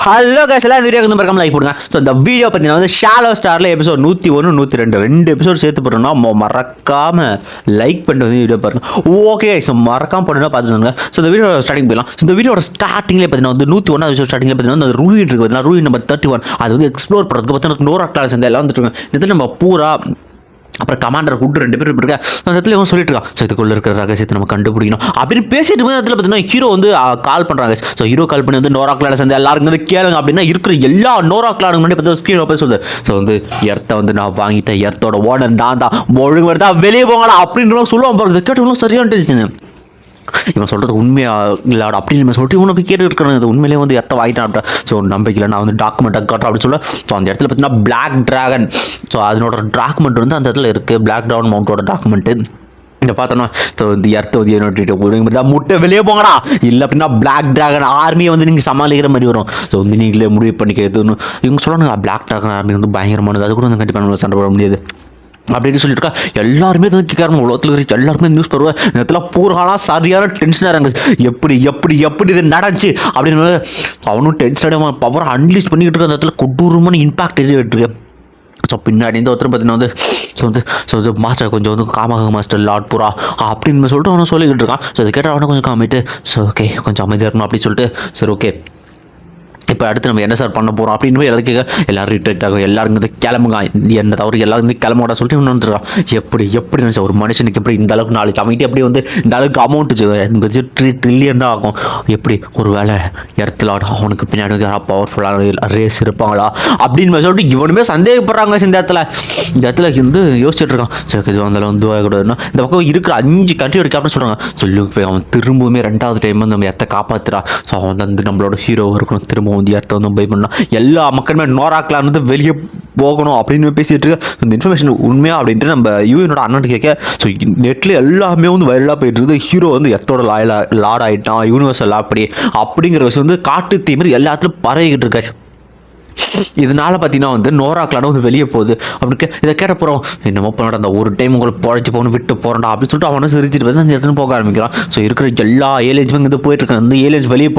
Hello guys, எல்லாம் இந்த வீடியோக்கு வந்து மறக்காம லைக் போடுங்க. ஸோ இந்த வீடியோ பார்த்தீங்கன்னா வந்து ஷாலோ ஸ்டாரில் எபிசோட் 101 102 2 எபிசோட் சேர்த்து போட்டோம்னா மறக்காம லைக் பண்ணிட்டு வந்து வீடியோ பாருங்க. ஓகே, ஸோ மறக்காம போட்டுனா பார்த்துருங்க. ஸோ இந்த வீடியோ ஸ்டார்டிங் போயிடலாம். ஸோ இந்த வீடியோட ஸ்டார்டிங்லேயே பார்த்தீங்கன்னா வந்து 101 எபிசோட் ஸ்டார்டிங்லேயே பார்த்தீங்கன்னா அந்த ரூயின் இருக்குது பார்த்தீங்கன்னா ரூயின் நம்பர் 31 அது வந்து எக்ஸ்ப்ளோர் பண்ணுறதுக்கு பார்த்தீங்கன்னா நோரா கிளாஸ் இந்த எல்லாம் வந்துட்டு இதில் நம்ம பூரா அப்புறம் கமாண்டர் கூட்டு 2 பேர் இருக்கா. அந்த இடத்துல இவன் சொல்லிட்டு இருக்கான், ஸோ இதுக்குள்ள இருக்கிற ரகசியத்தை நம்ம கண்டுபிடிக்கணும் அப்படின்னு பேசிட்டு இருக்கிற இடத்துல பார்த்தீங்கன்னா ஹீரோ வந்து கால் பண்ணுறாங்க. ஸோ ஹீரோ கால் பண்ணி வந்து நோரா கிளாஸ் வந்து எல்லாருக்கும் வந்து கேளுங்க அப்படின்னா இருக்கிற எல்லா நோரா கிளானுக்கு முன்னாடி பார்த்தா ஸ்க்ரீன் போய் சொல்லுது. ஸோ வந்து எர்த்தை வந்து நான் வாங்கிட்டேன், எர்த்தோட ஓனர் நான் தான், ஒழுங்கு வருதா வெளியே போங்கடா அப்படின்ற சொல்லுவான் பாருங்க. கேட்டவங்களும் சரியான டென்ஷன், இவன் சொல்கிறது உண்மையா இல்லை அப்படின்னு நம்ம சொல்லிட்டு இவனை போய் கேட்டு இருக்கிறது உண்மையிலே வந்து எத்த வாங்கிட்டான் அப்படின். ஸோ நம்பிக்கல நான் வந்து டாக்குமெண்ட்டை காட்டுறேன் அப்படின்னு சொல்ல. ஸோ அந்த இடத்துல பார்த்தீங்கன்னா பிளாக் ட்ராகன், ஸோ அதனோட டாக்குமெண்ட் வந்து அந்த இடத்துல இருக்குது. பிளாக் ட்ராகன் மவுண்டோட டாக்குமெண்ட்டு இங்கே பார்த்தோன்னா ஸோ இந்த இடத்த வந்து என்னோட முட்டை வெளியே போங்கடா, இல்லை அப்படின்னா பிளாக் ட்ராகன் ஆர்மியை வந்து நீங்கள் சமாளிக்கிற மாதிரி வரும். ஸோ வந்து நீங்களே முடிவு பண்ணிக்கிறதுன்னு இவங்க சொல்லணுங்க. பிளாக் ட்ராகன் ஆர்மி வந்து பயங்கரமானது, அது கூட வந்து கண்டிப்பாக நம்ம சண்டை போட முடியாது அப்படின்னு சொல்லியிருக்கா. எல்லாருமே தான் கேட்கறாங்க, உலகத்தில் இருக்கிற எல்லாருமே நியூஸ் பருவேன் இந்த இடத்துல பூராலாம் சரியான டென்ஷனாக இருங்க. எப்படி எப்படி எப்படி இது நடந்துச்சு அப்படின்னு அவனும் டென்ஷனாக பவர் அன்லீஸ் பண்ணிக்கிட்டு இருக்க. அந்த இடத்துல கொடூரமான இம்பாக்ட் எதுக்கிட்டு இருக்கு. ஸோ பின்னாடி இந்த ஒருத்தர் பார்த்தீங்கன்னா வந்து ஸோ வந்து மாஸ்டர் கொஞ்சம் வந்து காமாக மாஸ்டர் லார்ட் பூரா அப்படின்னு சொல்லிட்டு அவனை சொல்லிக்கிட்டு இருக்கான். ஸோ அதை கேட்டால் அவனை கொஞ்சம் காமிட்டு ஸோ ஓகே கொஞ்சம் அமைதியாக இருக்கணும் அப்படின்னு சொல்லிட்டு சரி ஓகே இப்போ அடுத்து நம்ம என்ன சார் பண்ண போகிறோம் அப்படின்னு எல்லாரும் கேட்க எல்லாரும் ரிட்ரேட் ஆகும். எல்லாரும் வந்து கிளம்புங்க, என்ன தவிர எல்லாரும் வந்து கிளம்போட சொல்லிட்டு இன்னும் வந்துடுறான். எப்படி எப்படி நினச்சா ஒரு மனுஷனுக்கு எப்படி இந்த அளவுக்கு நாளைக்கு சமைக்கிட்டு எப்படி வந்து இந்த அளவுக்கு அமௌண்ட்டு ட்ரில்லியன் தான் ஆகும். எப்படி ஒரு வேலை இடத்துல அவனுக்கு பின்னாடி வந்து யாராவது பவர்ஃபுல்லான ரேஸ் இருப்பாங்களா அப்படின்னு சொல்லிட்டு இவனுமே சந்தேகப்படுறாங்க. இந்த இடத்துல வந்து யோசிச்சுட்டு இருக்கான். சரி இது வந்தாலும் வந்து கூடாதுன்னா இந்த பக்கம் இருக்கிற 5 கண்ட்ரி ஒரு கேப்டன் சொல்கிறாங்க. சொல்லி போய் அவன் திரும்பவுமே 2வது டைம் வந்து நம்ம இடத்த காப்பாற்றுறான். ஸோ அவன் வந்து நம்மளோட ஹீரோவாக இருக்கணும், திரும்ப வந்து இடத்த வந்து பை பண்ணலாம், எல்லா மக்களுமே நோரா கிளான் வந்து வெளியே போகணும் அப்படின்னு பேசிட்டு இருக்க. இந்த இன்ஃபர்மேஷன் உண்மையா அப்படின்ட்டு நம்ம யூஎனோட அண்ணன் கேட்க. ஸோ நெட்டில் எல்லாமே வந்து வைரலாக போயிட்டு இருக்குது. ஹீரோ வந்து எத்தோட லார்ட் ஆகிட்டான், யூனிவர்சல் அப்படிங்கிற விஷயம் வந்து காட்டு தீ மாதிரி எல்லாத்துலையும் பரவிக்கிட்டு இருக்காச்சு. இதனால பார்த்தீங்கன்னா வந்து நோரா கிளான் வந்து வெளியே போகுது அப்படின்னு இதை கேட்ட போகிறோம். என்னமோ பண்ணாட அந்த ஒரு டைம் உங்களுக்கு பொழைச்சி போகணும் விட்டு போகிறோம்டா அப்படின்னு சொல்லிட்டு அவனை சிரிச்சிட்டு வந்து அந்த இடத்துல போக ஆரம்பிக்கிறான். ஸோ இருக்கிற எல்லா ஏலேஜுமே இங்கே போயிட்டு இருக்காங்க. இந்த ஏலேஜ் வெளியே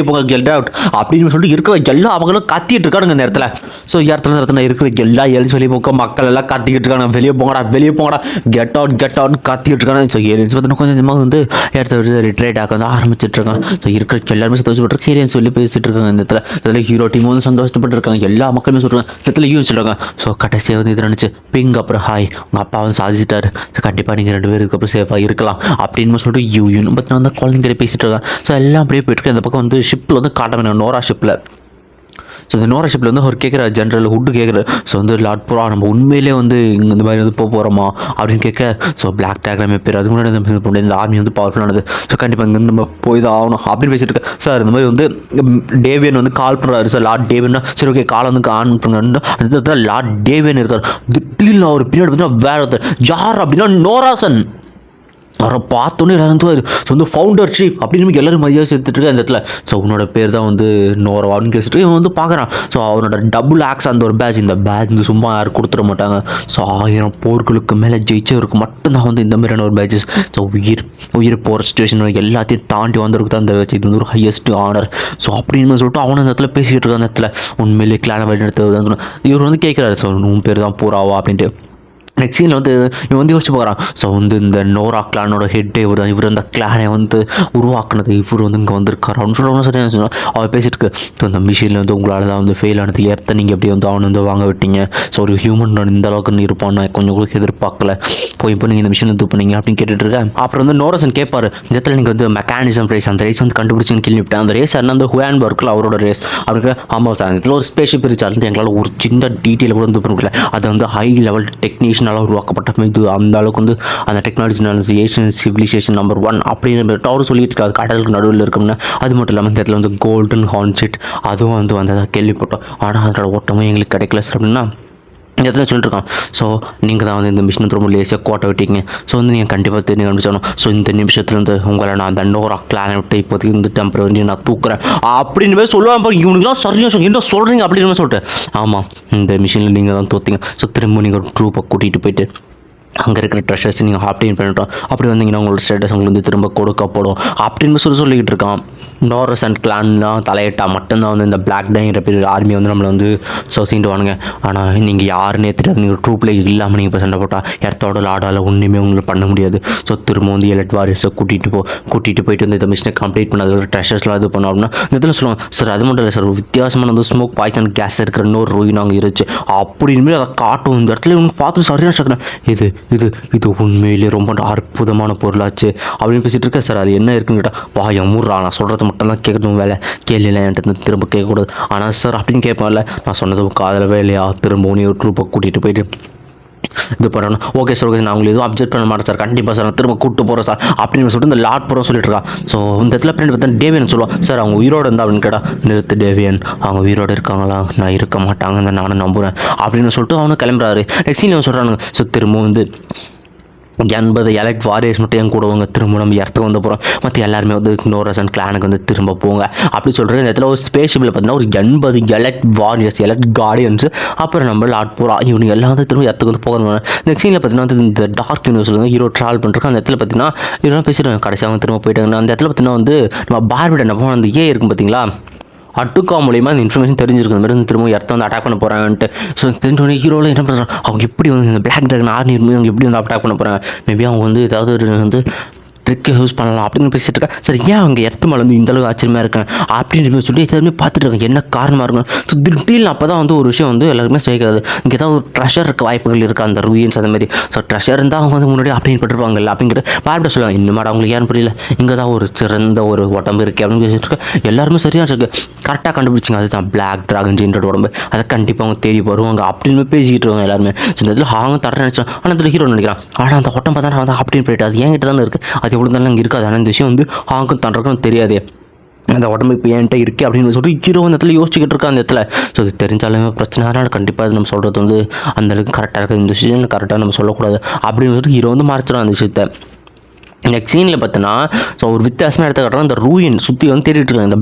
போங்க கெட் அவுட் அப்படின்னு சொல்லிட்டு இருக்கிற எல்லா அவங்களும் கத்திட்டு இருக்கானுங்க இந்த இடத்துல. ஸோ இடத்துல இருக்கிற எல்லா ஏலேஜ் வெளியே போக மக்கள் எல்லாம் கத்திக்கிட்டு இருக்காங்க. வெளியே போங்கடா கெட் அவுட் கத்திக்கிட்டு இருக்காங்க. ஸோ ஏலியன்ஸ் பார்த்தீங்கன்னா கொஞ்சம் கொஞ்சமாக வந்து இடத்த விட்டு ரிட்ரேட் ஆக வந்து ஆரம்பிச்சிட்டு இருக்காங்க. ஸோ இருக்கிற எல்லாருமே சந்தோஷப்பட்டு ஏலியன்ஸ் சொல்லி பேசிட்டு இருக்காங்க. இந்த இடத்துல இதில் ஹீரோ டீம் வந்து சந்தோஷப்பட்டு இருக்காங்க. எல்லா மக்களுமே சொல்கிறாங்க, இடத்துல சொல்கிறாங்க. ஸோ கடைசியாக வந்து இது நினச்சி பிங் அப்புறம் ஹாய் உங்கள் அப்பா வந்து சாதிச்சிட்டாரு, ஸோ கண்டிப்பாக நீங்கள் 2 பேரும் இதுக்கப்புறம் சேஃபாக இருக்கலாம் அப்படின்னு சொல்லிட்டு யூன்னு பார்த்தீங்கன்னா வந்து குழந்தைங்க பேசிட்டு இருக்காங்க. ஸோ எல்லாம் அப்படியே போயிட்டு இந்த பக்கம் வந்து ஷிப்பில் வந்து காட்ட நோரா ஷிப்பில். ஸோ இந்த நோரா ஷிப்பில் வந்து அவர் கேட்குற ஜென்ரல் ஹுட்டு கேட்குற. ஸோ வந்து லார்ட் பூரா நம்ம உண்மையிலே வந்து இந்த மாதிரி வந்து போகிறோமா அப்படின்னு கேட்க. ஸோ பிளாக் டேக்லாம் பேர் அது முன்னாடி இந்த ஆர்மி வந்து பவர்ஃபுல்லானது, ஸோ கண்டிப்பாக இங்கே நம்ம போய் தான் ஆகணும் அப்படின்னு பேசிட்டு இருக்கேன். சார் இந்த மாதிரி வந்து டேவியன் வந்து கால் பண்ணுறாரு. சார் லார்ட் டேவியன்னா சரி ஓகே காலை வந்து ஆன் பண்ணுங்க. அந்த இடத்துல லார்ட் டேவியன் இருக்கார். திடீர்னு அவர் பின்னாடி பார்த்தீங்கன்னா வேற ஒருத்தர் யார் அப்படின்னா நோராசன். அவரை பார்த்தோன்னே எல்லாரும் ஸோ வந்து ஃபவுண்டர் சீஃப் அப்படின்னு எல்லாரும் மதியாக சேர்த்துட்டு இருக்க அந்த இடத்துல. ஸோ உன்னோட பேர் தான் வந்து நோரா அப்படின்னு பேசிட்டு இவன் வந்து பார்க்குறான். ஸோ அவனோட டபுள் ஆக்ஸ் அந்த ஒரு பேட்ச், இந்த பேட்ச் வந்து சும்மா யாரும் கொடுத்துட மாட்டாங்க. ஸோ 1000 போர்களுக்கு மேலே ஜெயிச்சவருக்கு மட்டும்தான் வந்து இந்த மாதிரியான ஒரு பேட்சஸ். ஸோ உயிர் போகிற சுச்சுவேஷன் எல்லாத்தையும் தாண்டி வந்திருக்கு தான் அந்த பேட்ச். இது வந்து ஒரு ஹையஸ்ட் ஆனர். ஸோ அப்படின்னு சொல்லிட்டு அவனை அந்த இடத்துல பேசிக்கிட்டு இருக்க. அந்த இடத்துல உண்மையிலே கிளானை வழிநடத்துவது இவர் வந்து கேட்குறாரு. ஸோ உன் பேர் தான் பூராவா அப்படின்ட்டு. நெக்ஸ்ட் சீனில் வந்து இவன் வந்து யோசிச்சு போகிறான். ஸோ வந்து இந்த நோரா கிளானோட ஹெட்டே இவர் அந்த கிளானை வந்து உருவாக்குனது இவர் வந்து இங்கே வந்திருக்காரு அப்படின்னு சொல்லி சரியான சொன்னால் அவர் பேசிட்டு இருக்கு. ஸோ அந்த மிஷினில் வந்து உங்களால் தான் வந்து ஃபெயில் ஆனது, ஏற்ற நீங்கள் எப்படி வந்து அவனை வந்து வாங்க விட்டீங்க. ஸோ ஒரு ஹியூமன் இந்த அளவுக்கு இருப்பான் நான் கொஞ்சம் கூட எதிர்பார்க்கல, இப்போ நீங்கள் இந்த மிஷினை இது பண்ணீங்க அப்படின்னு கேட்டுட்டு இருக்கேன். அப்புறம் வந்து நோரசன் கேட்பாரு, இந்த இடத்துல நீங்கள் வந்து மெக்கானிசம் ரேஸ் அந்த ரேஸ் வந்து கண்டுபிடிச்சின்னு கேள்விப்பட்டேன். அந்த ரேஸ் என்ன அந்த ஹுவான் பர்க்கில் அவரோட ரேஸ் அப்படின்னு. ஆமாம் சார், இதில் ஒரு ஸ்பேஸ்ஷிப் இருந்துச்சு, எங்களால் ஒரு சின்ன டீட்டெயில் கூட வந்து பண்ணல. அது வந்து ஹை லெவல் டெக்னீஷியன் உருவாக்கப்பட்ட இது அந்த அளவுக்கு வந்து அந்த டெக்னாலஜி ஏஷியன் சிவிலைசேஷன் நம்பர் 1 அப்படின்னு அவர் சொல்லிட்டு இருக்காது. கடலுக்கு நடுவில் இருக்கும்னா அது மட்டும் இல்லாமல் இந்த இடத்துல வந்து கோல்டன் ஹார்ன்ஷிட் அதுவும் வந்து வந்ததாக கேள்விப்பட்டோம். ஆனால் அதோட ஓட்டமும் எங்களுக்கு கிடைக்கல சார் அப்படின்னா இந்த இடத்துல சொல்லிட்டுருக்கான். ஸோ நீங்கள் தான் வந்து இந்த மிஷினை ரொம்ப லேசியாக கோட்டை விட்டீங்க. ஸோ வந்து நீங்கள் கண்டிப்பாக தெரிஞ்சு கண்டுபிடிச்சணும். ஸோ இந்த நிமிஷத்துலேருந்து உங்களை நான் அந்த நோரா கிளானை விட்டு இப்போதைக்கு இந்த டெம்பரரி நான் தூக்குறேன் அப்படின்னு போய் சொல்லுவாங்க. இவனுக்குலாம் சரியாக என்ன சொல்கிறீங்க அப்படின்னு சொல்லிட்டு ஆமாம் இந்த மிஷினில் நீங்கள் தான் தோற்றிங்க. ஸோ திரும்ப நீங்கள் ஒரு ட்ரூப்பை கூட்டிகிட்டு போயிட்டு அங்கே இருக்கிற ட்ரெஷர்ஸ் நீங்கள் ஆப்டைன் பண்ணிட்டோம், அப்படி வந்தீங்கன்னா உங்களோட ஸ்டேட்டஸ் உங்களுக்கு வந்து திரும்ப கொடுக்கப்படும் அப்படின்னு சொல்லிக்கிட்டு இருக்கான். நோரஸ் அண்ட் கிளான்லாம் தலையிட்டா மட்டும்தான் வந்து இந்த பிளாக் டைங்கிற பெரிய ஆர்மி வந்து நம்மளை வந்து சோசிண்டுவானுங்க. ஆனால் நீங்கள் யாருன்னே தெரியாது, நீங்கள் ட்ரூ பிளே இல்லாமல் நீங்கள் இப்போ சண்டை போட்டால் எர்த்தோட லாடால் ஒன்றுமே உங்களுக்கு பண்ண முடியாது. ஸோ திரும்ப வந்து எலட் வாரியர்ஸை கூட்டிகிட்டு போயிட்டு வந்து இந்த மிஷினை கம்ப்ளீட் பண்ண அதில் ட்ரெஷர்ஸ்லாம் இது பண்ணோம் அப்படின்னா இந்த இதில் சொல்லுவாங்க, சார் அது மட்டும் இல்லை சார், வித்தியாசமான வந்து ஸ்மோக் பாய்சன் கேஸ் இருக்கிற இன்னொரு ரூயின் அங்கே இருந்துச்சு அப்படின்னு அதை காட்டும். இந்த இடத்துல இவங்க பார்த்து சரியான சக்கணும், இது உண்மையிலேயே ரொம்ப அற்புதமான பொருளாச்சு அப்படின்னு பேசிகிட்டு இருக்க. சார் அது என்ன இருக்குன்னு கேட்டால் வாய மூடுறா, நான் சொல்கிறது மட்டும் தான் கேட்கணும், வேலை கேள்வியில் என்கிட்ட திரும்ப கேட்கக்கூடாது. ஆனால் சார் அப்படின்னு கேட்பான்ல, நான் சொன்னது காதில் வேலையா, திரும்ப உனி ஒரு ட்ரூப்பை கூட்டிகிட்டு போயிட்டு இது பண்ணணும். ஓகே சார், ஓகே, நான் உங்களுக்கு எதுவும் அப்செக்ட் பண்ண மாட்டேன் சார், கண்டிப்பாக சார், நான் திரும்ப கூப்பிட்டு போகிறேன் சார் அப்படின்னு சொல்லிட்டு இந்த லாட் போகிறோம் சொல்லிட்டு இருக்கா. ஸோ இந்த இடத்துல பின்னாடி பார்த்தா டேவியன் சொல்லுவான், சார் அவங்க உயிரோடு இருந்தா அப்படின்னு கேட்டால், நிறுத்து டேவியன், அவங்க உயிரோடு இருக்காங்களா, நான் இருக்க மாட்டாங்க நானும் நம்புகிறேன் அப்படின்னு சொல்லிட்டு அவனும் கிளம்புறாரு. நெக்ஸ்ட் சீன் சொல்கிறானுங்க, ஸோ திரும்ப வந்து 80 எலக்ட் வாரியர்ஸ் மட்டும் என் கூட வாங்க, திரும்ப நம்ம இடத்துக்கு வந்து போகிறோம், மற்ற எல்லாருமே வந்து நோரஸ் அண்ட் கிளானுக்கு வந்து திரும்ப போங்க அப்படி சொல்கிறது. இந்த இடத்துல ஒரு ஸ்பேஸ்ஷிப்பில் பார்த்தீங்கன்னா ஒரு 80 எலக்ட் வாரியர்ஸ், எலக்ட் கார்டியன்ஸ், அப்புறம் நம்ம லாட் போகிறோம், இவனுக்கு எல்லாம் வந்து திரும்ப இடத்துக்கு வந்து போகணும். நெக்ஸ்ட் சீனில் பார்த்தீங்கன்னா வந்து இந்த டார்க் யூனிவர்ஸில் வந்து ஹீரோ ட்ராவல் பண்ணுறோம். அந்த இடத்துல பார்த்தீங்கன்னா இதெல்லாம் பேசிடுவாங்க, கடைசியாக அவங்க திரும்ப போயிட்டாங்கன்னா அந்த இடத்துல பார்த்தீங்கன்னா வந்து நம்ம பார்பிட நம்ம அந்த இருக்கும் பார்த்தீங்களா, அட்டுக்கா மூலியமாக இந்த இன்ஃபர்மேஷன் தெரிஞ்சிருக்கு, இந்த மாதிரி திரும்ப இடத்த வந்து அட்டாக் பண்ண போகிறாங்கன்ட்டு. ஸோ தெரிஞ்சோடனே ஹீரோவில் என்ன பண்ணுறாங்க, அவங்க எப்படி வந்து இந்த பிளாக் ட்ராகன் ஆர்மி அவங்க எப்படி வந்து அட்டாக் பண்ண போகிறாங்க, மேபி அவங்க வந்து ஏதாவது ஒரு வந்து ட்ரிக்கை யூஸ் பண்ணலாம் அப்படின்னு பேசிட்டு இருக்கேன். சார் ஏன் அவங்க இடத்து மேலே வந்து இந்தளவுக்கு ஆச்சரியமாக இருக்கேன் அப்படின்னு சொல்லி எல்லாருமே பார்த்துட்டு இருக்காங்க, என்ன காரணமாக இருக்கும். ஸோ திடீர்னு அப்போ தான் வந்து ஒரு விஷயம் வந்து எல்லாருமே சேர்க்கிறது, இங்கே ஏதாவது ஒரு ட்ரெஷர் இருக்க வாய்ப்புகள் இருக்கா அந்த ரூயின்ஸ் அந்த மாதிரி. ஸோ ட்ரெஷர் இருந்தால் அவங்க வந்து முன்னாடி அப்படின்னு பட்டிருப்பாங்கல்ல அப்படிங்கிற பார்பிட்ட சொல்லுவாங்க. இன்னும் அவங்களுக்கு யாரும் புரியல, இங்கே தான் ஒரு சிறந்த ஒரு உடம்பு இருக்குது அப்படின்னு பேசிட்டு இருக்கேன். எல்லாருமே சரியாக இருக்கு, கரெக்டாக கண்டுபிடிச்சிங்க, அதுதான் பிளாக் ட்ராகன் ஜெயின்ரோட உடம்பு, அதை கண்டிப்பாக அவங்க தேடி வருவாங்க அப்படின்னு பேசிக்கிட்டு இருக்காங்க எல்லாருமே. ஸோ இந்த இதில் அவங்க தர நினச்சோம், ஆனால் இதில் ஹீரோ நினைக்கிறான், ஆனால் அந்த உடம்பு தான் வந்து அப்படின்னு போயிட்டு அது என்கிட்ட தானே இருக்குது, அது எவ்வளோ தானே அங்கே இருக்காது, ஆனால் இந்த விஷயம் வந்து அவங்களுக்கும் தன்றக்கும் தெரியாது, அந்த உடம்பு இப்போ என்கிட்ட இருக்குது அப்படின்னு சொல்லிட்டு ஹீரோ அந்த இடத்துல யோசிச்சுக்கிட்டு இருக்கா அந்த இடத்துல. ஸோ இது தெரிஞ்சாலுமே பிரச்சனை, அதனால் கண்டிப்பாக அது நம்ம சொல்கிறது வந்து அந்தளவுக்கு கரெக்டாக இருக்குது, இந்த விஷயம் கரெக்டாக நம்ம சொல்லக்கூடாது அப்படின்னு சொல்லிட்டு ஹீரோ வந்து மறைச்சிடும் அந்த விஷயத்தை. நெக்ஸ்ட் சீனில் பார்த்தீங்கன்னா ஸோ ஒரு வித்தியாசமாக எடுத்து காட்டுறாங்க, இந்த ரூயின் சுற்றி வந்து தேடிட்டு இருக்காங்க, இந்த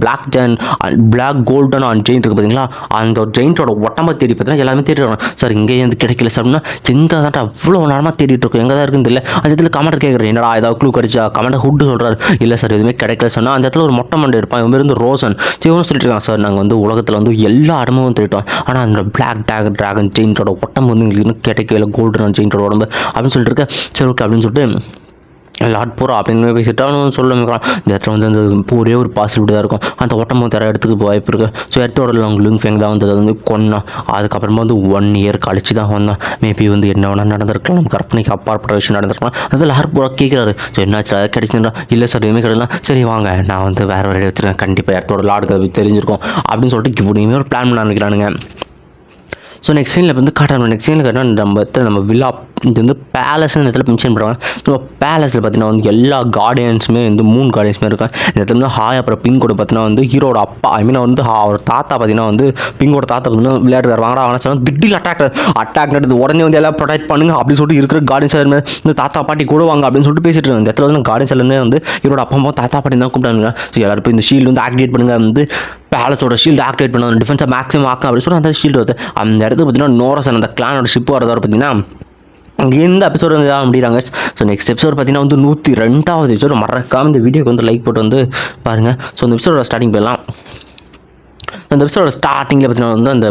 பிளாக் கோல்டன் ஆன் ஜெயின்ட் இருக்குது பார்த்தீங்களா, அந்த ஒரு ஜெயின்ட்டோட உடம்பை தேடி பார்த்தீங்கன்னா எல்லாருமே தேடிடுறாங்க. சார் இங்கே வந்து கிடைக்கல சார் அப்படின்னா, எங்கே தான் அவ்வளோ நேரமாக தேடிட்டு இருக்கோம், எங்கே தான் இருக்குன்னு தெரியல. அந்த இடத்துல கமெண்ட் கேட்குறேன், என்னடா ஏதாவது க்ளூ கிடைச்சா, கமெண்ட் ஹுட்டு சொல்கிறாரு, இல்லை சார் எதுவுமே கிடைக்கல சொன்னால். அந்த இடத்துல ஒரு மொட்டை மண்டை இருப்பான், இவங்க இருந்து ரோசன் இவனும் சொல்லிட்டு இருக்காங்க, சார் நாங்கள் வந்து உலகத்தில் வந்து எல்லா இடமும் தேடிட்டோம், ஆனால் அந்த பிளாக் ட்ராகன் ஜெயின்ட்டோட உடம்பு வந்து எங்களுக்கு இன்னும் கிடைக்கல, கோல்டன் ஜெயின்ட்டோட உடம்பு அப்படின்னு சொல்லிட்டு இருக்கேன். சரி ஓகே அப்படின்னு சொல்லிட்டு லாட் போகிறோம் அப்படின்னு பேசிட்டு அவனு சொல்ல இந்த இடத்துல வந்து அந்த ஒரே ஒரு பாசிபிலிட்டி தான் இருக்கும், அந்த ஒட்டமும் தர இடத்துக்கு வாய்ப்பு இருக்குது. ஸோ இடத்தோட லாங் லுங் ஃபேங் தான் வந்து அதை வந்து கொன்னான். அதுக்கப்புறமா வந்து 1 இயர் கழிச்சு தான் வந்தான். மேபி வந்து என்ன வேணால் நடந்திருக்கலாம், நம்ம கற்பனைக்கு அப்பாற்பட்ட விஷயம் நடந்திருக்கலாம். அதில் லாட் போகிறா கேட்குறாரு, ஸோ என்னாச்சு அதை கிடைச்சுன்னா, இல்லை சார் எதுவுமே கிடைக்கலாம், சரி வாங்க நான் வந்து வேறு ஒரு இடம் வச்சுருக்கேன், கண்டிப்பாக இடத்தோட லாடுக்கு தெரிஞ்சிருக்கும் அப்படின்னு சொல்லிட்டு இப்படி ஒரு பிளான் பண்ண ஆரம்பிக்கிறானுங்க. ஸோ நெக்ஸ்ட் சீனில் வந்து காட்டுறாங்க, நெக்ஸ்ட் சீனில் காட்டினா நம்ம வில்லா இது வந்து பேலஸ்ன்னு இடத்துல மென்ஷன் பண்ணுறாங்க. ஸோ பேலஸில் பார்த்தீங்கன்னா வந்து எல்லா கார்டியன்ஸுமே வந்து 3 கார்டியன்ஸுமே இருக்காங்க. இந்த இடத்துல வந்து ஹாய் அப்புறம் பிங்கோட பார்த்தீங்கன்னா வந்து ஹீரோட அப்பா வந்து அவர் தாத்தா பார்த்தீங்கன்னா வந்து பிங்கோட தாத்தா பார்த்தீங்கன்னா விளையாட்டு வாங்கடா அவனை சொன்னால் திடீர்னு அட்டாக் நடக்குது, உடனே வந்து எல்லாம் ப்ரொடெக்ட் பண்ணுங்க அப்படின்னு சொல்லிட்டு இருக்கிற கார்டியன்ஸ் எல்லாருமே இந்த தாத்தா பாட்டி கூட வாங்க அப்படின்னு சொல்லிட்டு பேசிட்டு இருக்காங்க. இந்த இடத்துல வந்து கார்டியன்ஸ் எல்லாமே வந்து ஹீரோட அப்பா அம்மா தாத்தா பாட்டி தான் கூப்பிட்டாங்க. ஸோ எல்லாரும் போய் இந்த ஷீல்டு வந்து ஆக்டிவேட் பண்ணுங்க, வந்து பேலஸோட ஷீல்டு ஆக்டிவேட் பண்ணுவாங்க, டிஃபென்ஸை மேக்ஸிமம் ஆக்கும் அப்படின்னு சொல்லி அந்த ஷீல்டு வருது. அந்த இடத்துக்கு பார்த்தீங்கன்னா நோரசன் அந்த கிளானோட ஷிப் வரதோட பார்த்தீங்கன்னா இந்த எபிசோடு வந்து தான் முடிகிறாங்க. ஸோ நெக்ஸ்ட் எபிசோடு பார்த்தீங்கன்னா வந்து 102வது எபிசோடு. மறக்காமல் இந்த வீடியோக்கு வந்து லைக் போட்டு வந்து பாருங்கள். ஸோ இந்த எபிசோட ஸ்டார்டிங் போயிடலாம். அந்த எபிசோட ஸ்டார்டிங்கில் பார்த்தீங்கன்னா வந்து அந்த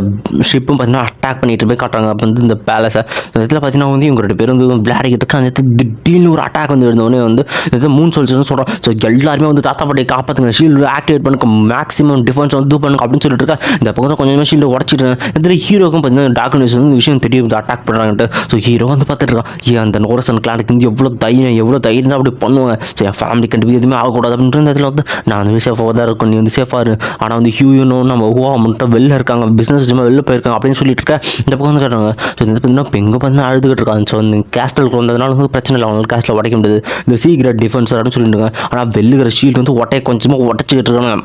ஷிப்பும் பார்த்தீங்கன்னா அட்டாக் பண்ணிட்டு போய் காட்டுறாங்க. அப்போ வந்து இந்த பேலஸை அந்த இடத்துல பார்த்தீங்கன்னா வந்து இவங்க 2 பேர் வந்து விளையாடிக்கிட்டு இருக்காங்க. அந்த இடத்துல திடீர்னு ஒரு அட்டாக் வந்து இருந்தோடனே வந்து இது 3 சோல்ஜர்ஸ்னு சொல்கிறோம். ஸோ எல்லாருமே வந்து தாத்தா பாட்டியை காப்பாற்றுங்க, ஷீல்டு ஆக்டிவேட் பண்ணுங்க, மேக்ஸிமம் டிஃபென்ஸ் வந்து பண்ணுங்க அப்படின்னு சொல்லிட்டு இருக்கா. இந்த பக்கம் கொஞ்சமாக ஷீல்டு உடச்சிட்டு இதில் ஹீரோக்கும் பார்த்தீங்கன்னா டார்க் நியூஸ் வந்து விஷயம் தெரியும் வந்து அட்டாக் பண்ணுறாங்கன்ட்டு. ஸோ ஹீரோ வந்து பார்த்துட்டு இருக்கான், அந்த நோரசன் கிளானுக்கு வந்து எவ்வளோ தைரியம் தான் அப்படி பண்ணுவாங்க. ஸோ என் ஃபேமிலி கண்டிப்பாக எதுவுமே ஆகக்கூடாது அப்படின்ற இடத்துல வந்து நான் வந்து சேஃபாக தான் இருக்கும், நீ வந்து சேஃபாக இரு. ஆனால் வந்து ஹியூனோ நம்ம மட்டும் வெளில இருக்காங்க, பிஸ்னஸ் வெளில போயிருக்காங்க அப்படின்னு சொல்லிட்டு இருக்கேன். இந்த பக்கம் வந்து கேட்டாங்க. ஸோ இந்த பார்த்தீங்கன்னா பெங்க பார்த்து அழுதுகிட்டு இருக்காங்க. ஸோ இந்த கேஸ்டலுக்கு வந்ததுனால வந்து பிரச்சனை இல்லை, அவங்களுக்கு கேஸ்டில் உடைக்க முடியாது, இந்த சீக்கிரட் டிஃபென்ஸ் அப்படின்னு சொல்லிட்டு இருக்காங்க. ஆனால் வெளிலுகிற ஷீல்டு வந்து கொஞ்சமாக உடச்சிக்கிட்டு இருக்காங்க.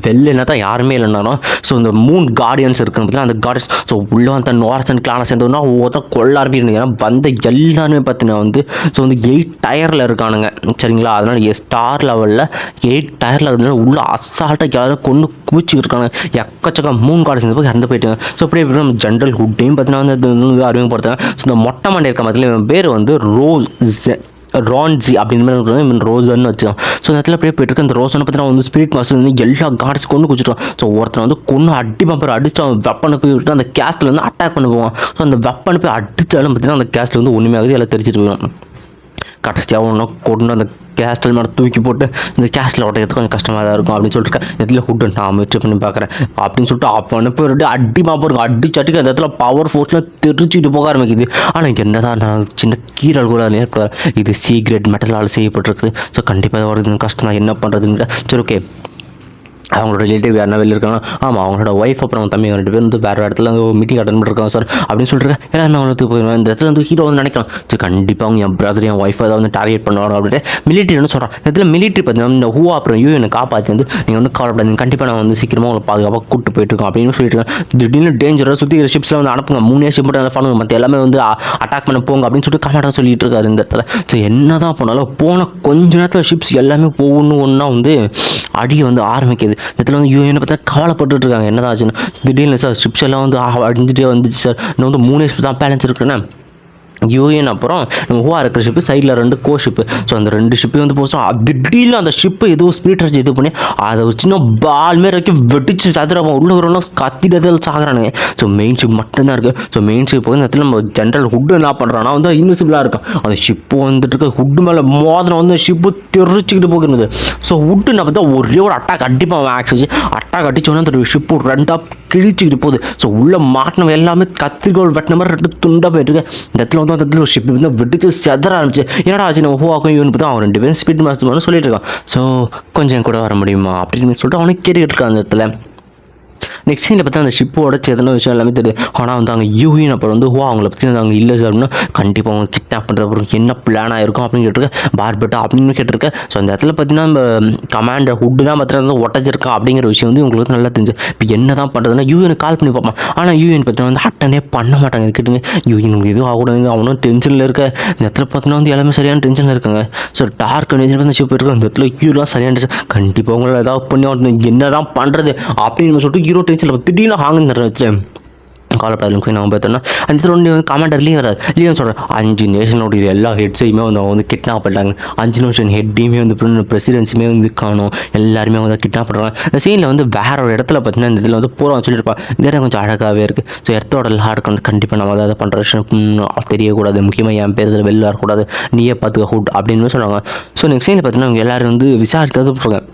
வெளிலனா தான் யாருமே இல்லைனாலும் ஸோ இந்த மூன் கார்டியன்ஸ் இருக்குன்னு பார்த்தீங்கன்னா அந்த கார்டியன்ஸ் ஸோ உள்ளே வந்து நார்ஸ் அண்ட் கிளானை சேர்ந்தோன்னா ஒவ்வொருத்தர் கொள்ள ஆரம்பிக்கணும். ஏன்னா வந்த எல்லாருமே பார்த்தீங்கன்னா வந்து ஸோ வந்து 8 டயரில் இருக்கானுங்க சரிங்களா. அதனால் ஸ்டார் லெவலில் 8 டயரில் இருந்தாலும் உள்ள அசால்ட்டாக யாரும் கொண்டு குவிச்சிக்கிட்டு இருக்காங்க. எக்கச்சக்கம் 3 கார்டியன்ஸ் போய் இறந்து போயிட்டாங்க. ஸோ அப்படியே நம்ம ஜென்ரல் ஹுட்டையும் பார்த்தீங்கன்னா வந்து அறிமுகப்படுத்தாங்க. ஸோ இந்த மொட்டை மண்டை இருக்க மாதிரி இவன் பேர் வந்து ரான்ஜி அப்படின்னு ரோசன்னு வச்சுக்கோம். ஸோ அந்த இடத்துல அப்படியே போயிட்டு அந்த ரோசனை பார்த்தீங்கன்னா வந்து ஸ்பிரிட் மாஸ்டர் வந்து எல்லா கார்ட்ஸ் கொண்டு குச்சிட்டோம். ஸோ ஒருத்தர் வந்து கொண்டு அடிப்பான் அடிச்சு அவன் வெப்பனை போய் விட்டு அந்த கேஸ்ட்டில் வந்து அட்டாக் பண்ண போவான். ஸோ அந்த வெப்பனை போய் அடித்தாலும் பார்த்தீங்கன்னா அந்த கேஸ்ட்டில் வந்து ஒன்றுமே ஆகுது எல்லாம் தெரிஞ்சிட்டு போயிடும். கடைசியாக ஒன்றா கொண்டு அந்த கேஸ்டில் மேலே தூக்கி போட்டு இந்த கேஸ்டில் ஓட்டுறதுக்கு கொஞ்சம் கஷ்டமாக தான் இருக்கும் அப்படின்னு சொல்லிட்டு இதில் ஹுட்டு நான் முயற்சி பண்ணி பார்க்குறேன் அப்படின்னு சொல்லிட்டு அப்போ அனுப்பி அடிமா போகிறோம். அடிச்சாட்டிக்கு அந்த இடத்துல பவர் ஃபோர்ஸ்லாம் தெரிச்சுட்டு போக ஆரம்பிக்குது. ஆனால் என்ன தான் நான் சின்ன கீரல் கூட ஏற்படாது. இது சீக்ரெட் மெட்டலால் செய்யப்பட்டிருக்குது. ஸோ கண்டிப்பாக வரது கஷ்டம் தான் என்ன பண்ணுறதுங்கிட்ட. சரி ஓகே அவங்களோட ரிலேட்டிவ் யாருனா வெளில இருக்காங்க. ஆமாம் அவங்களோட ஒய்ஃப் அப்புறம் தம்பி 2 பேர் வந்து வேறு இடத்துல வந்து மீட்டிங் அட்டன் பண்ணிருக்காங்க சார் அப்படின்னு சொல்லிட்டு எல்லாருமே அவங்களுக்கு போயிடுவேன். இந்த இடத்துல வந்து ஹீரோ வந்து நினைக்கலாம் சரி கண்டிப்பாக அவங்க என் பிரதர் என் ஒய்ஃபை தான் வந்து டார்கெட் பண்ணுவாங்க அப்படின்ட்டு மிலிட்ரி வந்து சொல்கிறான். இந்த இடத்துல மிலிட்ரி பார்த்தீங்கன்னா இந்த ஹூவா அப்புறம் யூஎனை காப்பாற்றி வந்து நீங்கள் வந்து கவலைப்படாதீங்க கண்டிப்பாக நான் வந்து சீக்கிரமாக உங்களை பாதுகாப்பாக கூப்பிட்டு போயிட்டுருக்கோம் அப்படின்னு சொல்லிட்டு திடீர்னு டேஞ்சராக சுற்றி ஷிப்ஸில் வந்து அனுப்புங்க 3 ஷிப் மட்டும் பண்ணுங்க மற்ற எல்லாமே வந்து அட்டாக் பண்ண போங்க அப்படின்னு சொல்லிட்டு கமாண்டாக சொல்லிட்டு இருக்காரு இந்த இடத்துல. ஸோ என்ன தான் பண்ணாலும் போன கொஞ்ச நேரத்தில் ஷிப்ஸ் எல்லாமே ஒவ்வொன்றா வந்து அடியை வந்து ஆரம்பிக்குது. இந்த இடத்துல வந்து யூஎன் பார்த்தா கவலைப்பட்டு இருக்காங்க என்னதான் ஆச்சுன்னு. திடீர்னு சார் ஷிப்ஸ் எல்லாம் வந்து அடிஞ்சிட்டே வந்துச்சு சார் இன்னும் வந்து 3 ஷிப் தான் பேலன்ஸ் இருக்குன்னா யூஎன் அப்புறம் நம்ம ஹூவா இருக்கிற ஷிப்பு சைடில் 2 கோ ஷிப்பு. ஸோ அந்த 2 ஷிப்பையும் வந்து போச்சோம் திடீர்னு அந்த ஷிப்பு ஏதோ ஸ்பீட் ரேஞ்ச் இது பண்ணி அதை ஒரு சின்ன பால் மாரி வரைக்கும் வெடிச்சு சதுரப்போம் உள்ள வரணும் கத்திடத்தில் சாகுறானுங்க. ஸோ மெயின் ஷிப் மட்டும்தான் இருக்குது. ஸோ மெயின் ஷிப் வந்து இடத்துல நம்ம ஜென்ரல் ஹுட்டு என்ன பண்ணுறான்னா வந்து இன்விசிபிளாக இருக்கும். அந்த ஷிப்பு வந்துட்டு இருக்க ஹுட்டு மேலே மோதனம் வந்து ஷிப்பு தெரிச்சுக்கிட்டு போகிறது. ஸோ ஹுட்டு என்ன பார்த்தா ஒரே ஒரு அட்டாக் அடிப்பான் ஆக்சிச்சு அட்டாக் அடிச்சோன்னா அந்த ஷிப்பு 2ஆக கிழிச்சிக்கிட்டு போகுது. ஸோ உள்ள மாட்டினவங்க எல்லாமே கத்திரிக்கோள் வெட்டின மாதிரி 2 துண்டாக போயிட்டு இருக்கு. இந்த இடத்துல வந்து அந்த ஷிப் வந்து வெடிச்சு செதற ஆரம்பிச்சு என்னடா ஆச்சு நம்ம ஹூவாக்கும் யூன் பார்த்தா அவன் 2 பேரும் ஸ்பீட் மாஸ்டர் சொல்லிட்டு இருக்கான். ஸோ கொஞ்சம் கூட வர முடியுமா அப்படின்னு சொல்லிட்டு அவனுக்கு கேட்டுக்கிட்டு இருக்கான் அந்த இடத்துல. நெக்ஸ்ட் சீனில் பார்த்தா அந்த ஷிப்போட சேதன விஷயம் எல்லாமே தெரியுது. ஆனால் வந்து அங்கே யூஎன் அப்புறம் வந்து அவங்கள பற்றி வந்து அங்கே இல்லை சார் அப்படின்னா கண்டிப்பாக அவங்க கிட்னாப் பண்ணுறது அப்புறம் என்ன பிளான் ஆகிருக்கும் அப்படின்னு கேட்டிருக்கேன் பார்பெட்டா அப்படின்னு கேட்டிருக்கேன். ஸோ அந்த இடத்துல பார்த்தீங்கன்னா நம்ம கமாண்டர் ஹுட்டு தான் பார்த்தீங்கன்னா ஒட்டச்சிருக்கான் அப்படிங்கிற விஷயம் வந்து உங்களுக்கு நல்லா தெரிஞ்சு இப்போ என்ன தான் பண்ணுறதுன்னா யூஎனுக்கு கால் பண்ணி பார்ப்பான். ஆனால் யூஎன் பார்த்தீங்கன்னா வந்து அட்டனே பண்ண மாட்டாங்க கேட்டுங்க. யூஎன் உங்களுக்கு எதுவும் ஆகக்கூடாது அவனும் டென்ஷனில் இருக்க. இந்த இடத்துல பார்த்தீங்கன்னா வந்து எல்லாமே சரியான டென்ஷனில் இருக்காங்க. ஸோ டார்க் நேச்சர் வந்து ஷிப் இருக்குது அந்த இடத்துல ஹீரோலாம் சரியான கண்டிப்பாக அவங்கள ஏதாவது பண்ணி என்ன தான் பண்ணுறது அப்படின்னு சொல்லிட்டு ஹீரோ டென்ஷனில் திடீர்னு ஹாங்குன்னு வச்சு காலப்படாது போய் நம்ம பார்த்தோன்னா அந்த இடத்துல ஒன்று வந்து கமாண்டர் லீவ் வராது. லீவ் சொல்கிறேன் 5 நேஷனோடைய எல்லா ஹெட்ஸையுமே வந்து அவங்க வந்து கிட்னாப் பண்ணிட்டாங்க. 5 நேஷன் ஹெட்டையுமே வந்து பிரசிடென்ஸுமே வந்து காணும் எல்லாருமே வந்து கிட்னாப் பண்ணுறாங்க. இந்த சீனில் வந்து வேற ஒரு இடத்துல பார்த்தீங்கன்னா இந்த இதில் வந்து போகிறோம் சொல்லியிருப்பான். இந்த இடம் கொஞ்சம் அழகாகவே இருக்குது. ஸோ இடத்தோட லாடுக்கு வந்து கண்டிப்பாக நம்ம அதை பண்ணுற விஷயம் தெரியக்கூடாது. முக்கியமாக என் பேர் இதில் வெளில வரக்கூடாது நீயே பார்த்துக்க ஹூட் அப்படின்னு சொல்கிறாங்க. ஸோ நெக்ஸ்ட் சீனில் பார்த்தீங்கன்னா அவங்க எல்லோரும் வந்து விசாரிக்கிறது சொல்கிறாங்க.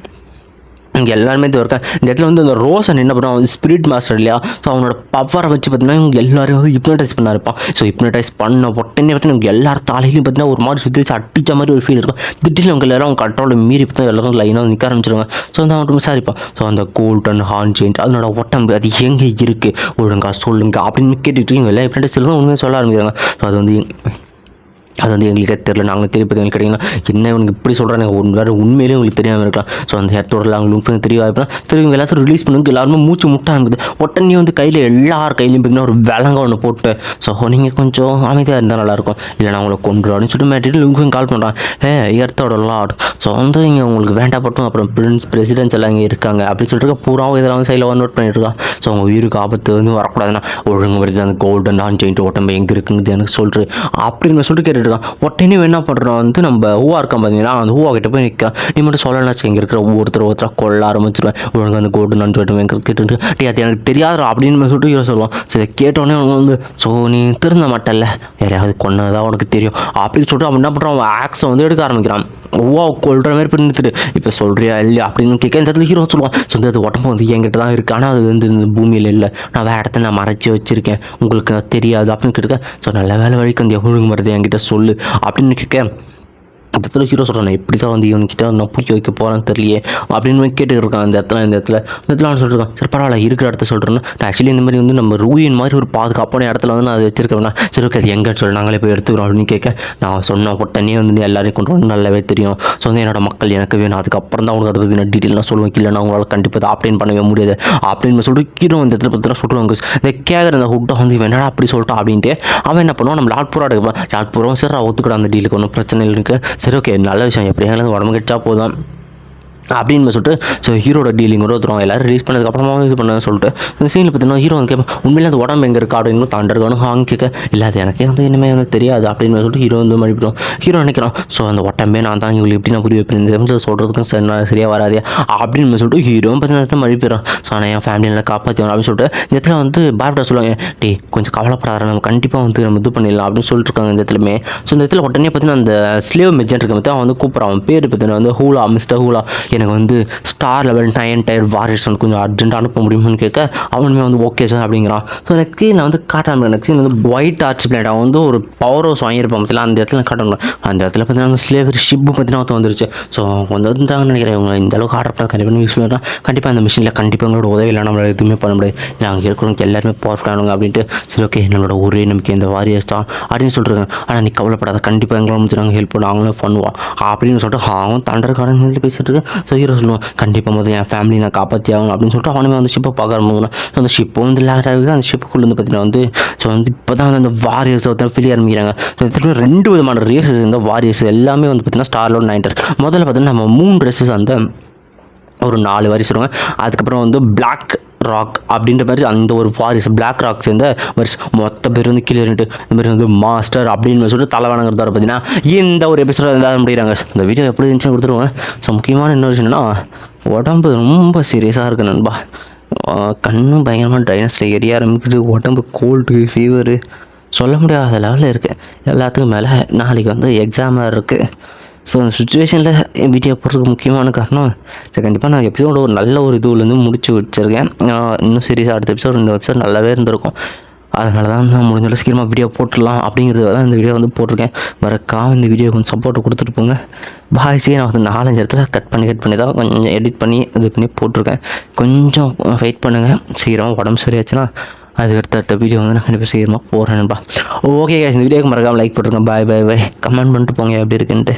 இங்கே எல்லாருமே இருக்கேன். இந்த இடத்துல வந்து அந்த ரோசன் என்ன பண்ணுவான் ஸ்பிரிட் மாஸ்டர் இல்லையா. ஸோ அவனோட பவரை வச்சு பார்த்தீங்கன்னா இவங்க எல்லாரும் வந்து ஹிப்னடைஸ் பண்ண இருப்பான். ஸோ ஹிப்னடைஸ் பண்ண உடனே பார்த்தீங்கன்னா இவங்க எல்லாரும் தலையிலையும் பார்த்தீங்கன்னா ஒரு மாதிரி சுற்றி அடித்த மாதிரி ஒரு ஃபீல் இருக்கும். திடீர்னு அவங்க எல்லாரும் அவங்க கண்ட்ரோலை மீறி பார்த்தா எல்லாரும் லைனாக நிற்க ஆரம்பிச்சிருவாங்க. ஸோ வந்து அவன் விசாரிப்பான். ஸோ அந்த கோல்டன் ஹார்ன் செயின் அதனோட உடம்பு அது எங்கே இருக்குது ஒழுங்கா சொல்லுங்க அப்படின்னு கேட்டுட்டு இவங்க எல்லாம் ஹிப்னடைஸ் உண்மையாக சொல்ல ஆரம்பிக்கிறாங்க. ஸோ அது வந்து எங்களுக்கே தெரியல நாங்கள் திருப்பதி எங்களுக்கு கிடைக்கணும் என்ன இவனுக்கு இப்படி சொல்கிறாங்க வேறு உண்மையிலே உங்களுக்கு தெரியாமல் இருக்கலாம். ஸோ அந்த ஹெட்டோட அவங்களுக்கு தெரிய வாய்ப்புனா சரி இவங்க எல்லாத்தையும் ரிலீஸ் பண்ணுங்க எல்லாருமே மூச்சு முட்டா இருக்குது. உடனே வந்து கையில் எல்லார் கையிலையும் பார்த்தீங்கன்னா ஒரு விலங்க ஒன்று போட்டு ஸோ நீங்கள் கொஞ்சம் அமைதியாக இருந்தால் நல்லாயிருக்கும் இல்லைனா அவங்கள கொண்டு அப்படின்னு சொல்லிட்டு மேட்டிட்டு இவங்க கால் பண்ணுறான். எர்த்தோட லார்ட் ஸோ வந்து இங்கே உங்களுக்கு வேண்டாப்பட்டும் அப்புறம் பிரசிடென்ட்ஸ் எல்லாம் இங்கே இருக்காங்க அப்படின்னு சொல்லிட்டு பூரா இதெல்லாம் வந்து சைடில் நோட் பண்ணிட்டு இருக்கான். ஸோ அவங்க உயிருக்கு ஆபத்து வந்து வரக்கூடாதுன்னா ஒழுங்கு வரைக்கும் அந்த கோல்டன் ஆன் ஜெயிண்ட் உடம்பு எங்கே இருக்குங்கிறது எனக்கு சொல்கிறேன் அப்படின்னு சொல்லிட்டு கேட்டுட்டு உடனே என்ன பண்ணுறோம் வந்து நம்ம ஹூவா இருக்கான் பார்த்தீங்கன்னா அந்த ஹூவா கிட்ட போய் நிற்க நீ மட்டும் சொல்லணும்னாச்சு இங்கே இருக்கிற ஒருத்தராக கொள்ள ஆரம்பிச்சிருவேன் ஒழுங்கு அந்த கோல்டு நான் சொல்லிட்டு கேட்டு அது எனக்கு தெரியாது அப்படின்னு சொல்லிட்டு சொல்லுவான். சரி கேட்டோடனே வந்து ஸோ நீ திருந்த மாட்டல யாரையாவது கொன்னதான் உனக்கு தெரியும் அப்படின்னு சொல்லிட்டு அவன் என்ன பண்ணுறான் அவன் ஆக்ஸை வந்து எடுக்க ஆரம்பிக்கிறான். ஓவா கொள்கிற மாதிரி பண்ணிட்டு இப்போ சொல்கிறியா இல்லையா அப்படின்னு கேட்க இந்த இடத்துல ஹீரோ சொல்லுவான். ஸோ அது உடம்பு வந்து என்கிட்ட தான் இருக்குது ஆனால் அது வந்து இந்த பூமியில் இல்லை நான் வேறு இடத்த நான் மறைச்சி வச்சுருக்கேன் உங்களுக்கு தெரியாது அப்படின்னு கேட்டுக்க. ஸோ நல்ல வேலை வழிக்கு அந்த ஒழுங்கு மருந்து என்கிட்ட சொல்லு அப்படின்னு கேட்க அந்த இடத்துல ஹீரோ சொல்கிறான் எப்படி தான் வந்து இவன்கிட்ட நான் பூச்சி வைக்க போகிறேன்னு தெரியலையே அப்படின்னு கேட்டுட்டு இருக்கான். இந்த இடத்துல அவன் சொல்லிருக்கான், சரி பரவாயில்ல இருக்கிற இடத்த சொல்கிறேன்னா நான் ஆக்சுவலி இந்த மாதிரி வந்து நம்ம ரூயின் மாதிரி ஒரு பாதுகாப்பான இடத்துல வந்து நான் அதை வச்சிருக்கேன்னா சரி ஓகே அது எங்கன்னு சொல்லி நாங்களே போய் எடுத்துக்கிறோம் அப்படின்னு கேட்க நான் சொன்ன உடனே வந்து எல்லாரையும் கொண்டு வந்து நல்லாவே தெரியும். ஸோ வந்து என்னோட மக்கள் எனக்கு வேணும், அதுக்கப்புறம் தான் அவனுக்கு அதை பற்றி நான் டீட்டெயிலாக சொல்லுவேன், இல்லைன்னா அவங்களால கண்டிப்பாக அதை ஆப்ளைன் பண்ணவே முடியாது அப்படின்னு சொல்லிட்டு ஹீரோ இந்த இடத்துல பார்த்தீங்கன்னா சொல்லுவாங்க. இந்த கேட்குற அந்த ஹுட்டை வந்து இவன் என்னடா அப்படி சொல்லிட்டான் அப்படின்ட்டு அவன் என்ன பண்ணுவான், நம்ம லாட்பூரா எடுப்பான். லாட்பூரம் சரி ஒத்துக்கிட அந்த டீலுக்கு ஒன்றும் பிரச்சனை இல்லை இருக்கு, சரி ஓகே நல்ல விஷயம் எப்படியாவது உடம்பு கெட்டா போதும் அப்படின்னு சொல்லிட்டு ஸோ ஹீரோட டீலிங் கூட ஒருத்தரும் எல்லாரும் ரிலீஸ் பண்ணதுக்கப்புறமா இது பண்ண சொல்லிட்டு இந்த சீனில் பார்த்தீங்கன்னா ஹீரோ வந்து கேட்பேன் உண்மையிலே அந்த உடம்பு எங்கே இருக்கா அப்படின்னு தாண்டர்கானும் ஹாங் கேட்க இல்லை அது எனக்கே வந்து இனிமேல் வந்து தெரியாது அப்படின்னு சொல்லிட்டு ஹீரோ வந்து மறுபடியும் ஹீரோ நினைக்கிறான். ஸோ அந்த உடம்பே நான் தான் இவங்களுக்கு எப்படி நான் புரிய வைப்பேன் சொல்கிறதுக்கும் சரியாக வராதே அப்படின்னு சொல்லிட்டு ஹீரோ பார்த்தீங்கன்னா மறுப்பிடுறான். ஸோ நான் என் ஃபேமிலியில் காப்பாற்றிவேன் அப்படின்னு சொல்லிட்டு இந்த இடத்துல வந்து பார்பிட்டா சொல்லுவாங்க, டே கொஞ்சம் கவலைப்படாத நம்ம கண்டிப்பாக வந்து நம்ம இது பண்ணிடலாம் அப்படின்னு சொல்லிட்டு இருக்காங்க இந்த இடத்துலையுமே. ஸோ இந்த இடத்துல உடனே பார்த்தீங்கன்னா அந்த ஸ்லேவ் மெஜென்ட் இருக்க அவன் வந்து கூப்பிட்றான். அவன் பேர் பார்த்தீங்கன்னா வந்து ஹூலா, மிஸ்டர் ஹூலா, எனக்கு வந்து ஸ்டார் லெவல் 9 டயர் வாரியர்ஸ் வந்து கொஞ்சம் அர்ஜென்ட்டாக அனுப்ப முடியும்னு கேட்க அவனுமே வந்து ஓகே சார் அப்படிங்கிறான். ஸோ எனக்கு கீழே வந்து காட்டாமல் எனக்கு வந்து ஒயிட் ஆர்ச் பிளேட் அவன் வந்து ஒரு பவர் ஹவுஸ் வாங்கியிருப்பான் பார்த்தீங்களா, அந்த இடத்துல காட்டணும். அந்த இடத்துல பார்த்தீங்கன்னா ஸ்லேவரி ஷிப்பு பார்த்தீங்கன்னா ஒருத்தன் வந்துருச்சு. ஸோ கொஞ்சம் வந்துட்டாங்கன்னு நினைக்கிறேன். இவங்க இந்த அளவுக்கு ஆர்டர் பண்ண கண்டிப்பாக யூஸ் பண்ணால் கண்டிப்பாக அந்த மிஷினில் கண்டிப்பாக எங்களோட உதவி இல்லை நம்மளால் எதுவுமே பண்ண முடியாது, நாங்கள் இருக்கிறவங்க எல்லாருமே பவர்ஃபுல்லானுங்க அப்படின்ட்டு சரி ஓகே நம்மளோட ஒரே நம்பிக்கை இந்த வாரியர்ஸ் தான் அப்படின்னு சொல்கிறாங்க. ஆனால் நீ கவலைப்படாத கண்டிப்பாக எங்களை முடிச்சு நாங்கள் ஹெல்ப் பண்ணுவோம் அவங்களும் பண்ணுவோம் அப்படின்னு சொல்லிட்டு அவன் தண்டர்காரன் பேசிட்டு இருக்கு. ஸோ ஹீரோ சொல்லுவான் கண்டிப்பாக முதல்ல என் ஃபேமிலி நான் காப்பாற்றி ஆகணும் அப்படின்னு சொல்லிட்டு அவனுமே வந்து ஷிப்பை பார்க்க ஆரம்பிக்கிறான். அந்த ஷிப்பை வந்து லேட் ஆகுது. அந்த ஷிப்புக்குள்ளே வந்து பார்த்தீங்கன்னா வந்து ஸோ வந்து இப்போ தான் வந்து அந்த வாரியர்ஸை வந்து ஃபில் ஆரம்பிக்கிறாங்க. ஸோ 2 விதமான ரேசஸ் இந்த வாரியர்ஸ் எல்லாமே வந்து பார்த்தீங்கன்னா ஸ்டார்லோட் 9 முதல்ல பார்த்தீங்கன்னா நம்ம 3 ரேசஸ் அந்த ஒரு 4 வாரிஸ் வருவாங்க. அதுக்கப்புறம் வந்து பிளாக் ராக் அப்படின்ற மாதிரி அந்த ஒரு வாரிஸ் பிளாக் ராக் சேர்ந்த வாரிஸ் மொத்த பேர் வந்து கீழே இருந்துட்டு இந்த மாதிரி வந்து மாஸ்டர் அப்படின்னு சொல்லிட்டு தலைவணங்கிறத பார்த்தீங்கன்னா இந்த ஒரு எபிசோட இருந்தால் முடிகிறாங்க. இந்த வீடியோ எப்படி இருந்துச்சுன்னு கொடுத்துருவேன். ஸோ முக்கியமான இன்னொரு விஷயம்னா உடம்பு ரொம்ப சீரியஸாக இருக்குது நண்பா. கண்ணும் பயங்கரமாக ட்ரைனஸில் எரிய ஆரம்பிக்குது, உடம்பு கோல்டு ஃபீவரு சொல்ல முடியாத லெவலில் இருக்குது. எல்லாத்துக்கும் மேலே நாளைக்கு வந்து எக்ஸாமாக இருக்குது. ஸோ அந்த சுச்சுவேஷனில் வீடியோ போடுறதுக்கு முக்கியமான காரணம் சரி கண்டிப்பாக நான் எபிசோட ஒரு நல்ல ஒரு இதுலேருந்து முடிச்சு வச்சுருக்கேன். இன்னும் சீரியஸாக அடுத்த எபிசோட் இந்த எபிசோட் நல்லாவே இருந்திருக்கும். அதனால தான் நான் முடிஞ்சளவு சீக்கிரமாக வீடியோ போட்டுடலாம் அப்படிங்கிறது தான் இந்த வீடியோ வந்து போட்டிருக்கேன். மறக்காம இந்த வீடியோ கொஞ்சம் சப்போர்ட் கொடுத்துட்டு போங்க. பாய்ஸே நான் வந்து 4-5 இடத்துல கட் பண்ணி தான் கொஞ்சம் எடிட் பண்ணி இது பண்ணி போட்டிருக்கேன். கொஞ்சம் வெயிட் பண்ணுங்கள், சீக்கிரமாக உடம்பு சரியாச்சுன்னா அதுக்கு அடுத்த வீடியோ வந்து நான் கண்டிப்பாக சீக்கிரமாக போடுறேன்ப்பா. ஓகே இந்த வீடியோக்கு மறக்காமல் லைக் போட்டுருக்கேன். பாய் கமெண்ட் பண்ணிட்டு போங்க எப்படி இருக்குன்ட்டு.